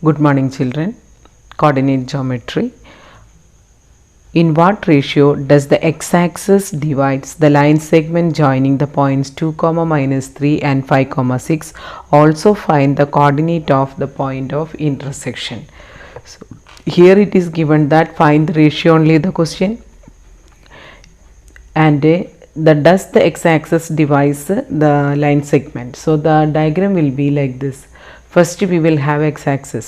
Good morning children. Coordinate geometry. In what ratio does the x-axis divides the line segment joining the points 2, -3 and 5, 6? Also find the coordinate of the point of intersection. So here it is given that find the ratio only the question, and the does the x-axis divides the line segment. So the diagram will be like this. First we will have x-axis.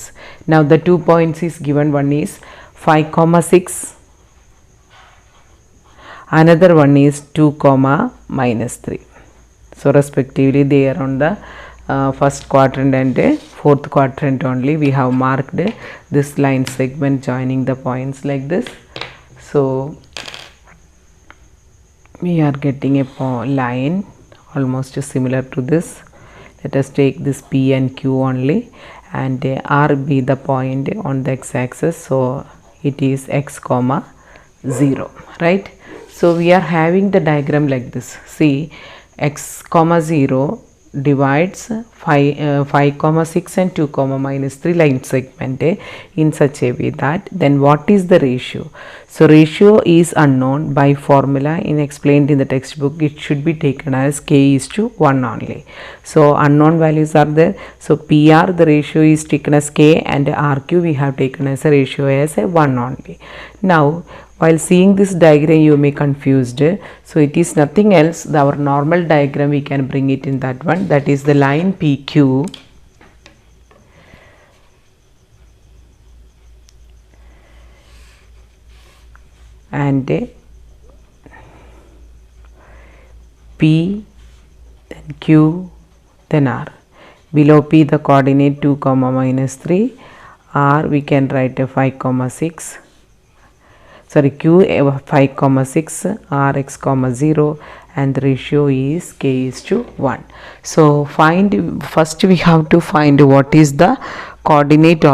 Now the 2 points is given. One is 5, 6. Another one is 2, -3. So respectively they are on the first quadrant and fourth quadrant only. We have marked this line segment joining the points like this. So we are getting a line almost similar to this. Let us take this P and Q only, and R be the point on the x-axis. So it is x, 0, right? So we are having the diagram like this. See, x, 0 divides 5, 6 and 2, -3 line segment in such a way that then what is the ratio? So ratio is unknown by formula explained in the textbook. It should be taken as k is to 1 only. So unknown values are there. So PR the ratio is taken as k, and RQ we have taken as a ratio as a 1 only. Now while seeing this diagram you may confused. So it is nothing else. Our normal diagram we can bring it in that one. That is the line PQ and P, then Q, then R. Below P the coordinate 2, -3. R we can write a 5, 6. Sorry, Q 5, 6, R x, 0, and the ratio is k is to 1. So first we have to find what is the coordinate,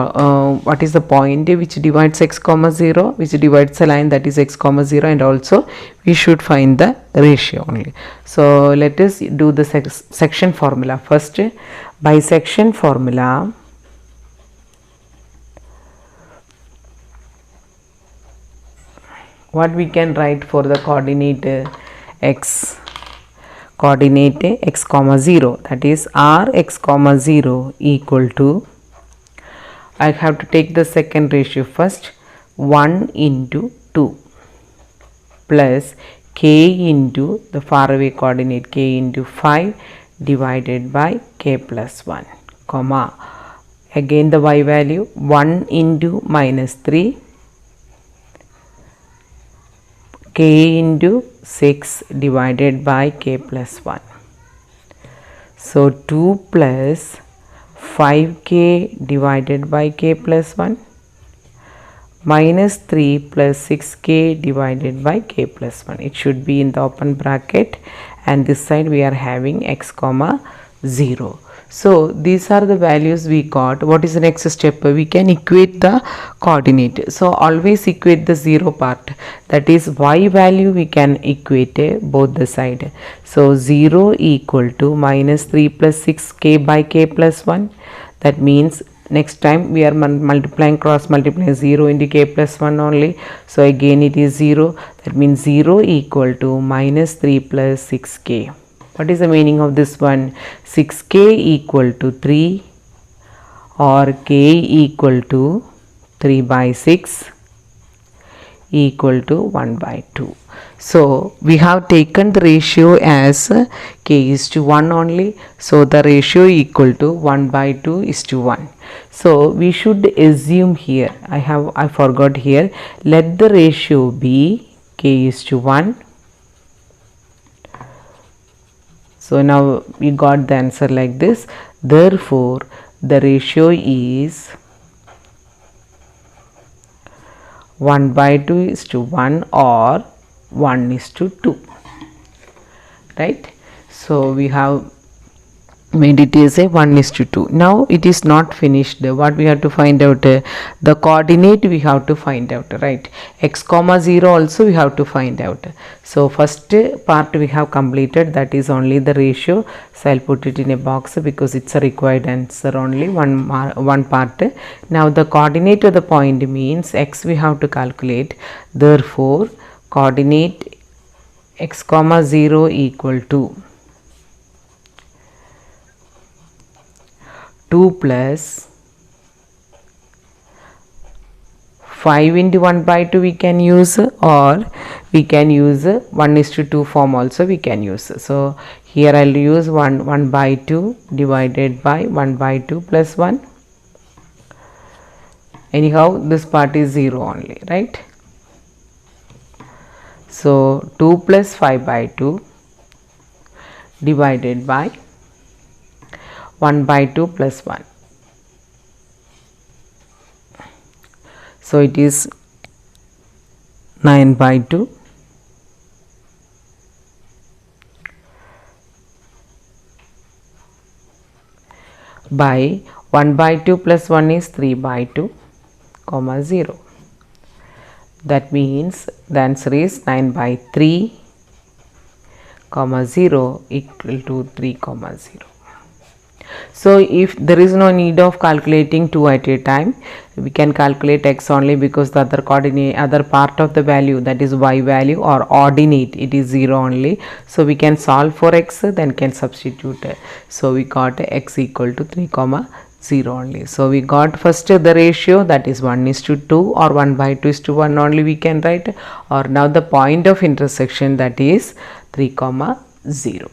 what is the point which divides x, 0, which divides the line that is x, 0, and also we should find the ratio only. So let us do the section formula. First, bisection formula. What we can write for the coordinate x, x, 0, that is r x, 0 equal to, I have to take the second ratio first, 1 into 2 plus k into the far away coordinate k into 5 divided by k plus 1, comma, again the y value 1 into -3 k into 6 divided by k plus 1. So 2 plus 5k divided by k plus 1 minus 3 plus 6k divided by k plus 1. It should be in the open bracket, and this side we are having x, 0. So these are the values we got. What is the next step? We can equate the coordinate. So always equate the 0 part, that is y value we can equate both the side. So 0 equal to -3 plus 6k by k plus 1. That means next time we are multiplying, cross multiplying 0 into k plus 1 only. So again it is 0. That means 0 equal to -3 plus 6k. What is the meaning of this one? 6k equal to 3 or k equal to 3 by 6 equal to 1 by 2. So we have taken the ratio as k is to 1 only. So the ratio equal to 1 by 2 is to 1. So we should assume here, I forgot here, let the ratio be k is to 1. So now we got the answer like this. Therefore the ratio is 1 by 2 is to 1 or 1 is to 2, right? So we have made it is a 1:2. Now it is not finished. What we have to find out? The coordinate we have to find out, right? X comma 0 also we have to find out. So first part we have completed, that is only the ratio. So I'll put it in a box because it's a required answer, only one part. Now the coordinate of the point means x we have to calculate. Therefore coordinate x comma 0 equal to 2 plus 5 into 1 by 2 we can use, or we can use 1:2 form also we can use. So here I'll use 1 by 2 divided by 1 by 2 plus 1. Anyhow this part is 0 only, right? So 2 plus 5 by 2 divided by 1 by 2 plus 1. So it is 9 by 2 by 1 by 2 plus 1 is 3 by 2 comma 0. That means the answer is 9 by 3 comma 0 equal to 3 comma 0. So if there is no need of calculating 2 at a time, we can calculate x only, because the other coordinate, other part of the value, that is y value or ordinate, it is 0 only. So we can solve for x, then can substitute. So we got x equal to 3 comma 0 only. So we got first the ratio, that is 1:2 or 1 by 2 is to 1 only we can write, or now the point of intersection, that is 3 comma 0.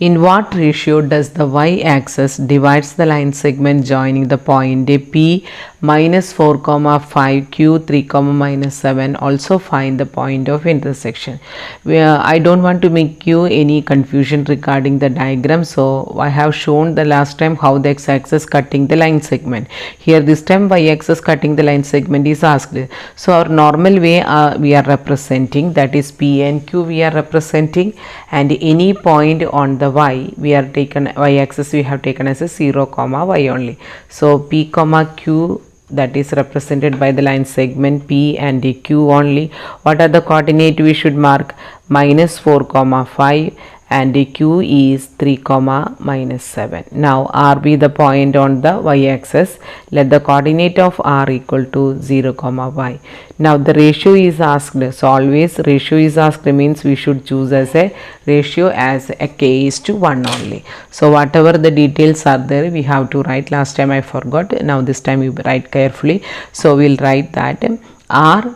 In what ratio does the y-axis divides the line segment joining the point P minus 4 comma 5 Q 3 comma minus 7? Also find the point of intersection. I don't want to make you any confusion regarding the diagram, so I have shown the last time how the x-axis cutting the line segment. Here this time y-axis cutting the line segment is asked. So our normal way we are representing, that is P and Q we are representing, and any point on the y we are taken, y-axis we have taken as a 0 comma y only. So P comma Q, that is represented by the line segment P and Q only. What are the coordinate we should mark? minus 4 comma 5 and Q is 3 comma minus 7. Now R be the point on the y-axis. Let the coordinate of R equal to 0 comma y. Now the ratio is asked. So always ratio is asked means we should choose as a ratio as a k is to 1 only. So whatever the details are there we have to write. Last time I forgot. Now this time you write carefully. So we'll write that R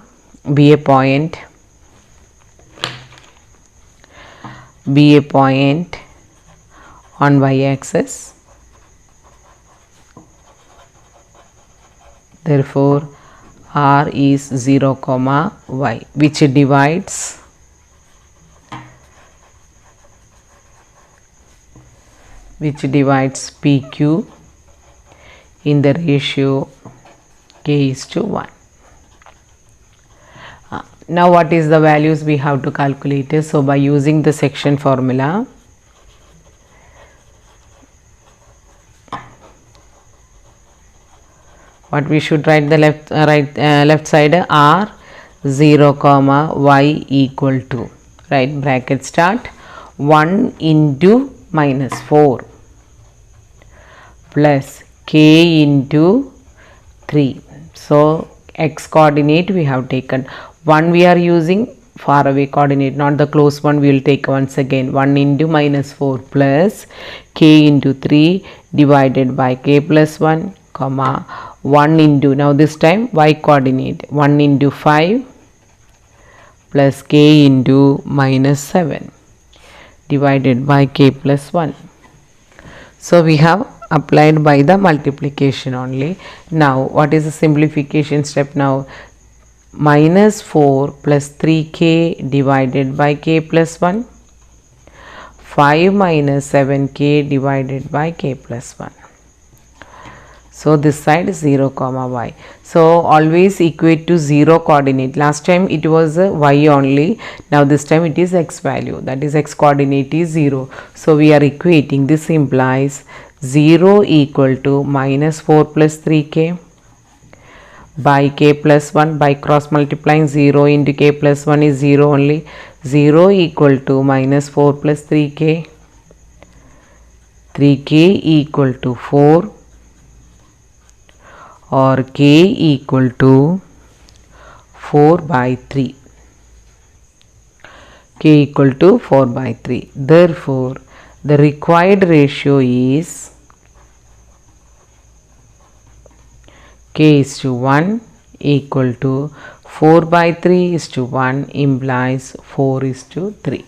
be a point on y-axis. Therefore R is 0 comma y, which divides PQ in the ratio k is to 1. Now what is the values we have to calculate? So by using the section formula, what we should write the left side, R 0 comma y equal to, right, bracket start 1 into minus 4 plus k into 3. So x coordinate we have taken 1, we are using far away coordinate, not the close one. We will take once again 1 into minus 4 plus k into 3 divided by k plus 1 comma 1 into, now this time y coordinate, 1 into 5 plus k into minus 7 divided by k plus 1. So we have applied by the multiplication only. Now what is the simplification step? Now minus 4 plus 3k divided by k plus 1, 5 minus 7k divided by k plus 1. So this side 0 comma y. So always equate to 0 coordinate. Last time it was y only. Now this time it is x value. That is x coordinate is 0. So we are equating. This implies 0 equal to minus 4 plus 3k by k plus 1. By cross multiplying 0 into k plus 1 is 0 only. 0 equal to minus 4 plus 3k. 3k equal to 4. Or k equal to 4 by 3. K equal to 4 by 3. Therefore, the required ratio is k is to 1 equal to 4 by 3 is to 1 implies 4 is to 3.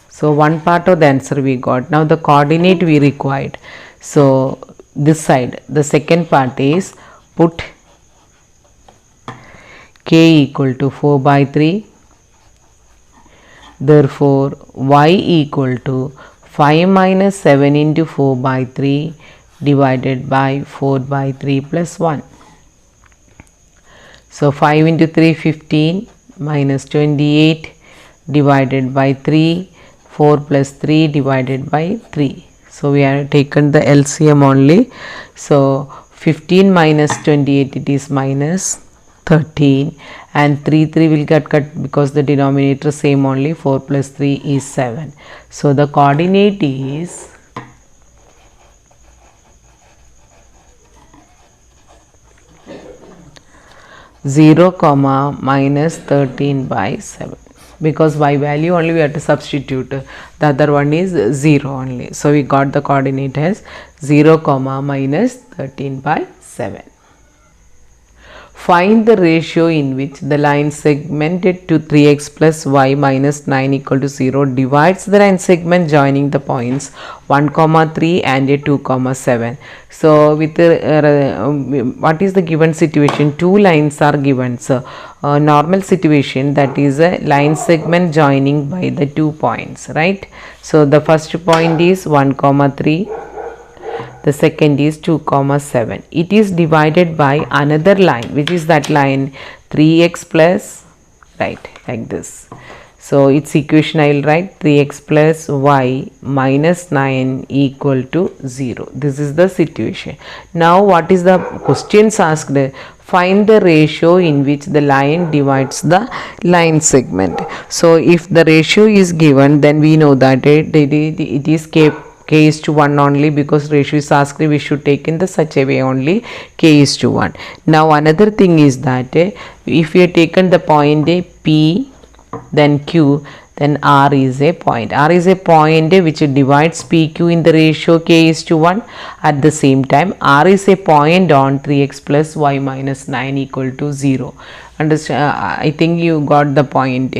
So one part of the answer we got. Now the coordinate we required. So this side, the second part is put k equal to 4 by 3. Therefore y equal to 5 minus 7 into 4 by 3 divided by 4 by 3 plus 1. So 5 into 3 15 minus 28 divided by 3, 4 plus 3 divided by 3. So we have taken the LCM only. So 15 minus 28 it is minus 13 and 3 will get cut because the denominator same only. 4 plus 3 is 7. So the coordinate is 0 comma minus 13 by 7. Because y value only we have to substitute, the other one is 0 only. So we got the coordinate as 0 comma minus 13 by 7. Find the ratio in which the line segmented to 3x plus y minus 9 equal to 0 divides the line segment joining the points 1 comma 3 and 2 comma 7. So with what is the given situation? Two lines are given. So normal situation, that is a line segment joining by the 2 points, right? So the first point is 1 comma 3. The second is 2 comma 7. It is divided by another line, which is that line 3x plus, right, like this. So its equation I will write 3x plus y minus 9 equal to 0. This is the situation. Now what is the questions asked? Find the ratio in which the line divides the line segment. So if the ratio is given, then we know that it is k is to 1 only, because ratio is asked, we should take in the such a way only k is to 1. Now another thing is that if we have taken the point P, then Q, then R is a point. R is a point which divides PQ in the ratio k is to 1. At the same time, R is a point on 3x plus y minus 9 equal to 0. Understand? I think you got the point.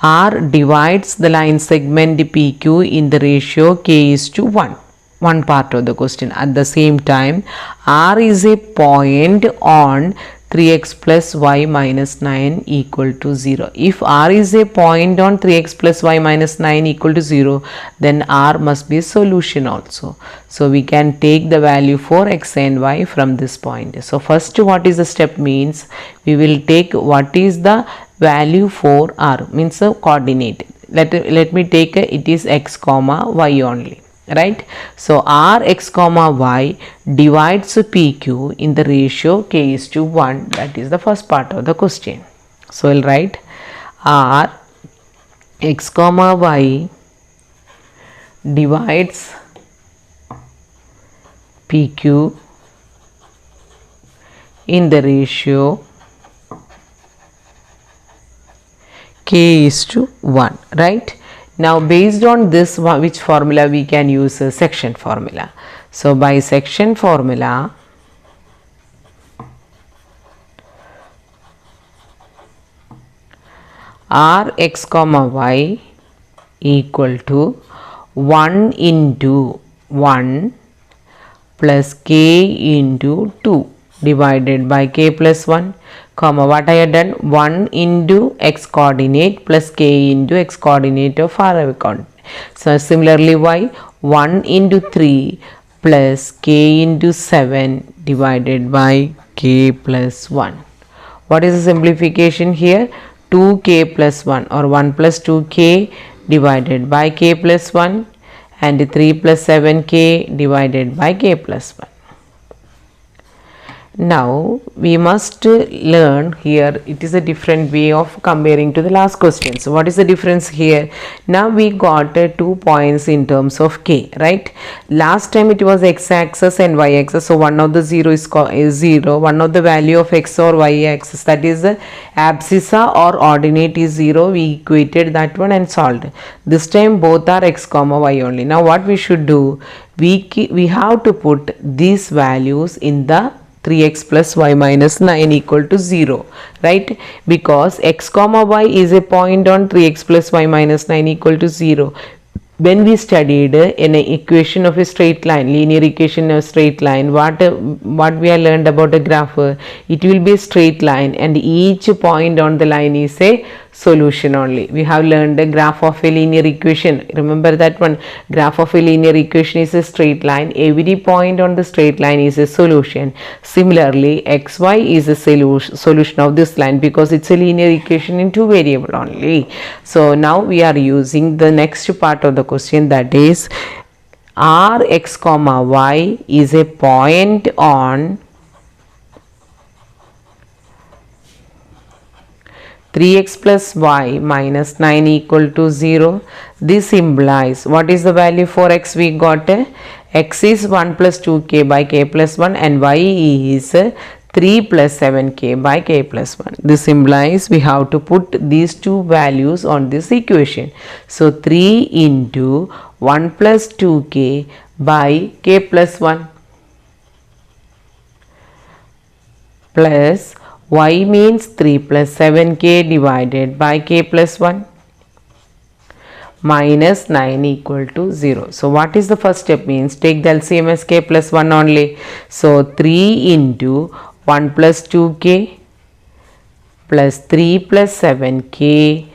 R divides the line segment PQ in the ratio k is to 1. One part of the question. At the same time, R is a point on 3x plus y minus 9 equal to 0. If R is a point on 3x plus y minus 9 equal to 0, then R must be a solution also. So we can take the value for x and y from this point. So first, what is the step means? We will take what is the value for R, means a coordinate. Let me take it is x comma y only. Right. So R x comma y divides PQ in the ratio k is to 1. That is the first part of the question. So I'll write R x comma y divides PQ in the ratio k is to 1. Right. Now based on this, which formula we can use? A section formula. So by section formula, R x comma y equal to 1 into 1 plus k into 2 divided by k plus 1, comma, what I have done, 1 into x coordinate plus k into x coordinate of R coordinate. So similarly y, 1 into 3 plus k into 7 divided by k plus 1. What is the simplification here? 2k plus 1 or 1 plus 2k divided by k plus 1 and 3 plus 7k divided by k plus 1. Now we must learn here, it is a different way of comparing to the last question. So what is the difference here? Now we got 2 points in terms of k, right? Last time it was x axis and y axis, so one of the 0 is 0, one of the value of x or y axis, that is the abscissa or ordinate is 0, we equated that one and solved. This time both are x comma y only. Now what we should do, we have to put these values in the 3x plus y minus 9 equal to 0, right? Because x comma y is a point on 3x plus y minus 9 equal to 0. When we studied an equation of a straight line, linear equation of a straight line, what we have learned about a graph, it will be a straight line and each point on the line is a solution only. We have learned a graph of a linear equation. Remember that one, graph of a linear equation is a straight line. Every point on the straight line is a solution. Similarly, xy is a solution of this line because it's a linear equation in 2 variable only. So now we are using the next part of the question, that is r x comma y is a point on 3x plus y minus 9 equal to 0. This implies, what is the value for x? We got x is 1 plus 2k by k plus 1 and y is 3 plus 7k by k plus 1. This implies we have to put these two values on this equation. So 3 into 1 plus 2k by k plus 1 plus y means 3 plus 7k divided by k plus 1 minus 9 equal to 0. So what is the first step? Means take the LCM as k plus 1 only. So 3 into 1 plus 2k plus 3 plus 7k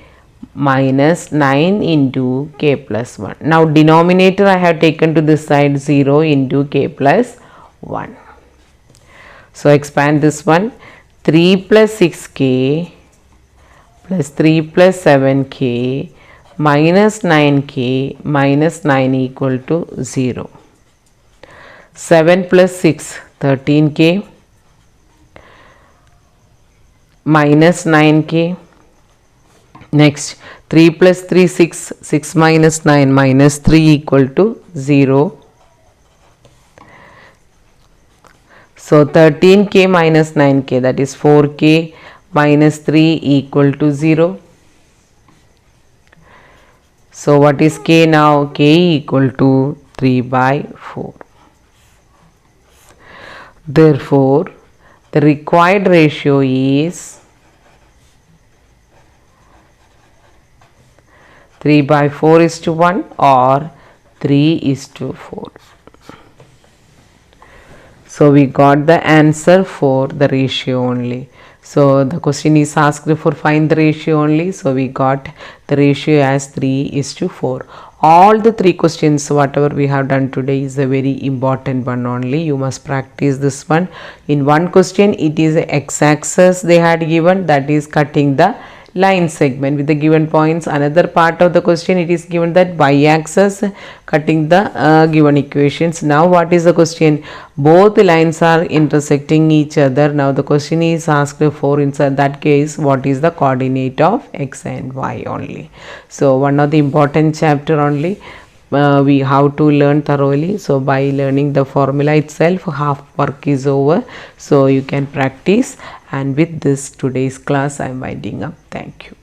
minus 9 into k plus 1. Now denominator I have taken to this side, 0 into k plus 1. So expand this one, 3 plus 6k plus 3 plus 7k minus 9k minus 9 equal to 0. 7 plus 6, 13k minus 9k. Next 3 plus 3, 6, 6 minus 9 minus 3 equal to 0. So 13k minus 9k, that is 4k minus 3 equal to 0. So what is k now? K equal to 3 by 4. Therefore, the required ratio is 3 by 4 is to 1 or 3 is to 4. So we got the answer for the ratio only. So the question is asked for find the ratio only. So we got the ratio as 3 is to 4. All the 3 questions whatever we have done today is a very important one only. You must practice this one. In one question it is x-axis they had given, that is cutting the line segment with the given points. Another part of the question it is given that y-axis cutting the given equations. Now what is the question? Both lines are intersecting each other. Now the question is asked for, in that case, what is the coordinate of x and y only. So one of the important chapter only. We have to learn thoroughly. So by learning the formula itself, half work is over. So you can practice. And with this today's class I am winding up. Thank you.